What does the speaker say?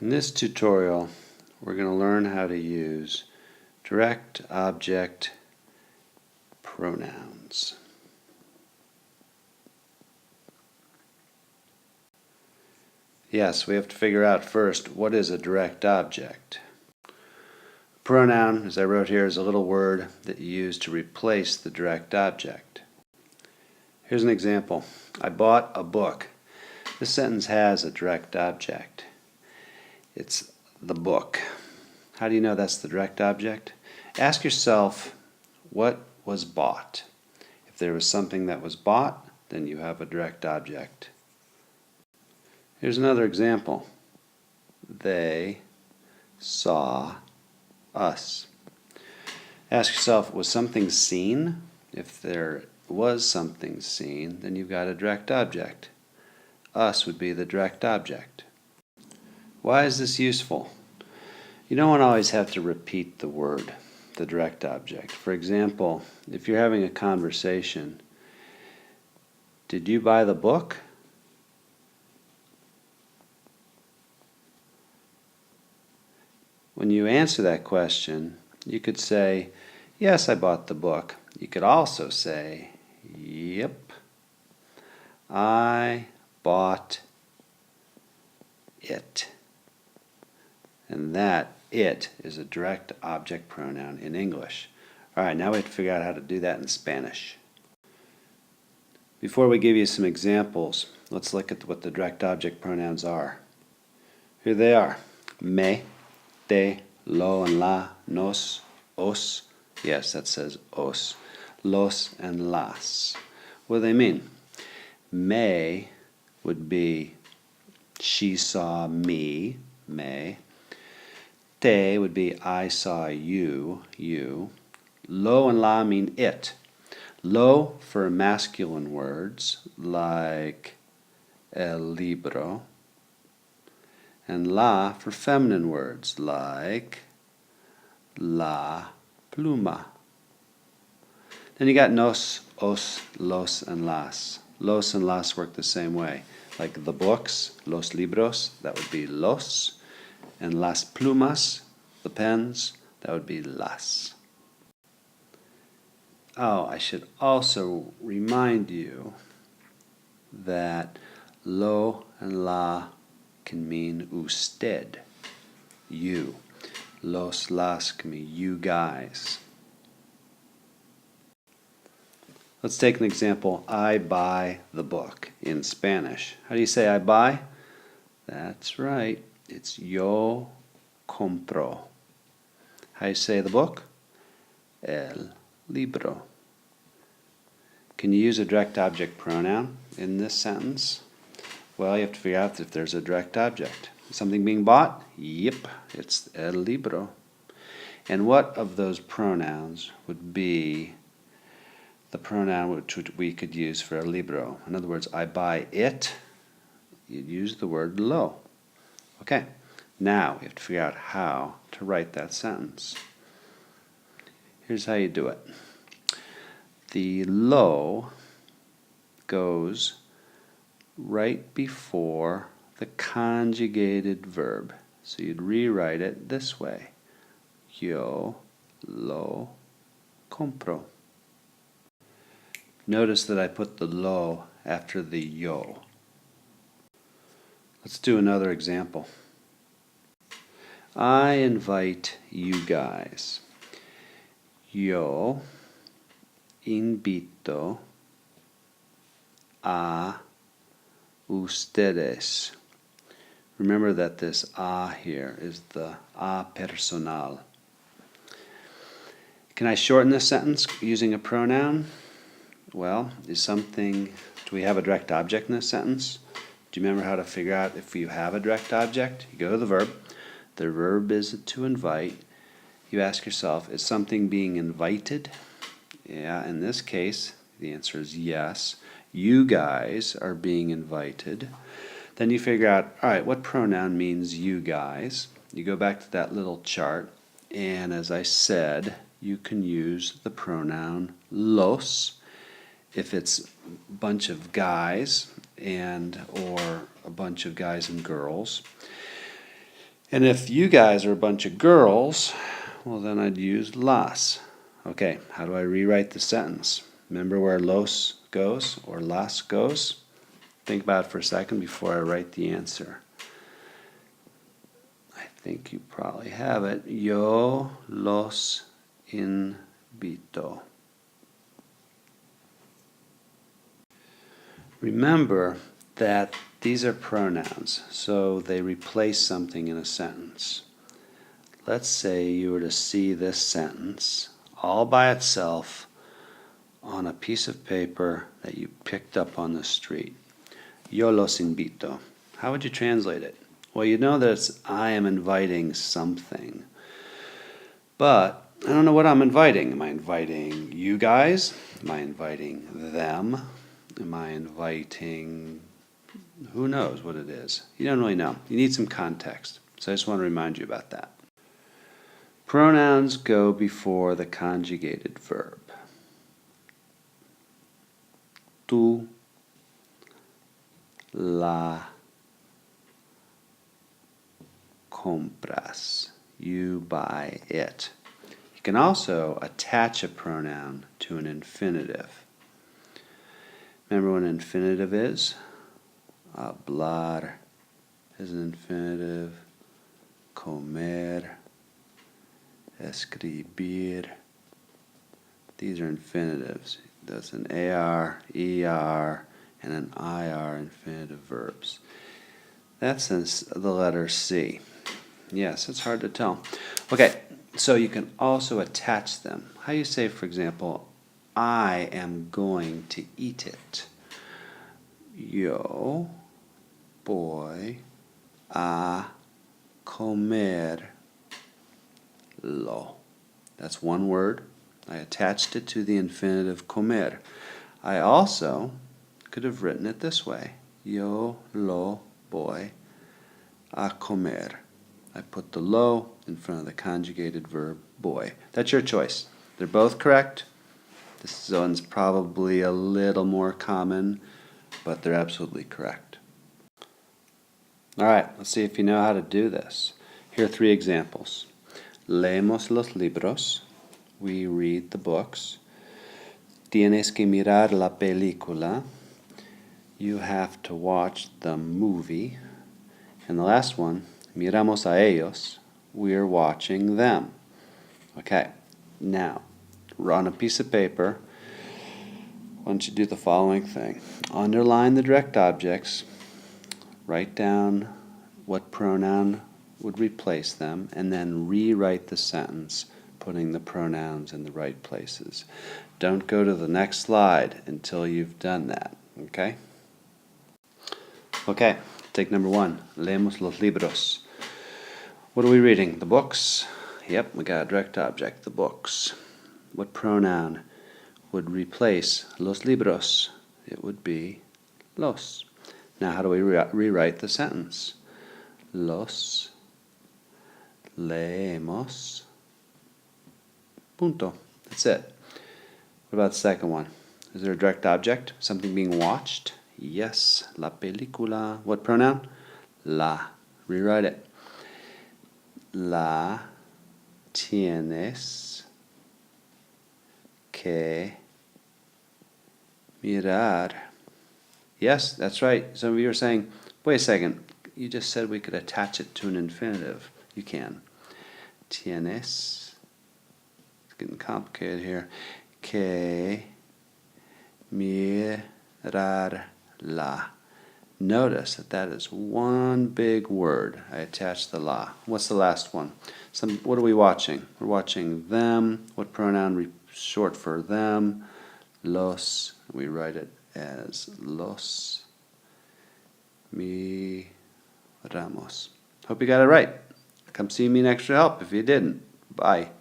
In this tutorial, we're going to learn how to use direct object pronouns. Yes, we have to figure out first, what is a direct object? Pronoun, as I wrote here, is a little word that you use to replace the direct object. Here's an example. I bought a book. This sentence has a direct object. It's the book. How do you know that's the direct object? Ask yourself, what was bought? If there was something that was bought, then you have a direct object. Here's another example. They saw us. Ask yourself, was something seen? If there was something seen, then you've got a direct object. Us would be the direct object. Why is this useful? You don't always have to repeat the word, the direct object. For example, if you're having a conversation, did you buy the book? When you answer that question, you could say, yes, I bought the book. You could also say, yep, I bought it. And that it is a direct object pronoun in English. All right, now we have to figure out how to do that in Spanish. Before we give you some examples, let's look at what the direct object pronouns are. Here they are. Me, te, lo, and la, nos, os. Yes, that says os. Los and las. What do they mean? Me would be she saw me, me. Te would be I saw you, you. Lo and la mean it. Lo for masculine words like el libro, and la for feminine words like la pluma. Then you got nos, os, los, and las. Los and las work the same way. Like the books, los libros, that would be los. And las plumas, the pens, that would be las. Oh, I should also remind you that lo and la can mean usted, you. Los, las can mean you guys. Let's take an example. I buy the book in Spanish. How do you say I buy? That's right. It's yo compro. How do you say the book? El libro. Can you use a direct object pronoun in this sentence? Well, you have to figure out if there's a direct object. Something being bought? Yep, it's el libro. And what of those pronouns would be the pronoun which we could use for el libro? In other words, I buy it, you'd use the word lo. Okay, now we have to figure out how to write that sentence. Here's how you do it. The lo goes right before the conjugated verb. So you'd rewrite it this way. Yo lo compro. Notice that I put the lo after the yo. Let's do another example. I invite you guys. Yo invito a ustedes. Remember that this a here is the a personal. Can I shorten this sentence using a pronoun? Well, do we have a direct object in this sentence? Do you remember how to figure out if you have a direct object? You go to the verb. The verb is to invite. You ask yourself, is something being invited? Yeah, in this case, the answer is yes. You guys are being invited. Then you figure out, all right, what pronoun means you guys? You go back to that little chart, and as I said, you can use the pronoun los if it's a bunch of guys or a bunch of guys and girls. And if you guys are a bunch of girls, well, then I'd use las. Okay, how do I rewrite the sentence? Remember where los goes or las goes? Think about it for a second before I write the answer. I think you probably have it. Yo los invito. Remember that these are pronouns, so they replace something in a sentence. Let's say you were to see this sentence all by itself on a piece of paper that you picked up on the street. Yo los invito. How would you translate it? Well, you know that it's I am inviting something. But I don't know what I'm inviting. Am I inviting you guys? Am I inviting them? Am I inviting... who knows what it is? You don't really know. You need some context. So I just want to remind you about that. Pronouns go before the conjugated verb. Tú, la compras. You buy it. You can also attach a pronoun to an infinitive. Remember what an infinitive is? Hablar is an infinitive. Comer. Escribir. These are infinitives. That's an AR, ER, and an IR infinitive verbs. That's the letter C. Yes, it's hard to tell. Okay, so you can also attach them. How do you say, for example, I am going to eat it? Yo voy a comerlo. That's one word. I attached it to the infinitive comer. I also could have written it this way. Yo lo voy a comer. I put the lo in front of the conjugated verb boy. That's your choice. They're both correct. This one's probably a little more common, but they're absolutely correct. All right, let's see if you know how to do this. Here are 3 examples. Leemos los libros. We read the books. Tienes que mirar la película. You have to watch the movie. And the last one, miramos a ellos. We're watching them. Okay, now, on a piece of paper, why don't you do the following thing. Underline the direct objects. Write down what pronoun would replace them, and then rewrite the sentence, putting the pronouns in the right places. Don't go to the next slide until you've done that, okay? Okay, take number 1. Leemos los libros. What are we reading? The books? Yep, we got a direct object, the books. What pronoun would replace los libros? It would be los. Now, how do we rewrite the sentence? Los leemos. Punto. That's it. What about the second one? Is there a direct object? Something being watched? Yes. La película. What pronoun? La. Rewrite it. La tienes que mirar. Yes, that's right. Some of you are saying, wait a second, you just said we could attach it to an infinitive. You can. Tienes, it's getting complicated here, que mirarla. Notice that is one big word. I attached the la. What's the last one? What are we watching? We're watching them. What pronoun short for them? Los. We write it as los miramos. Hope you got it right. Come see me in Extra Help if you didn't. Bye.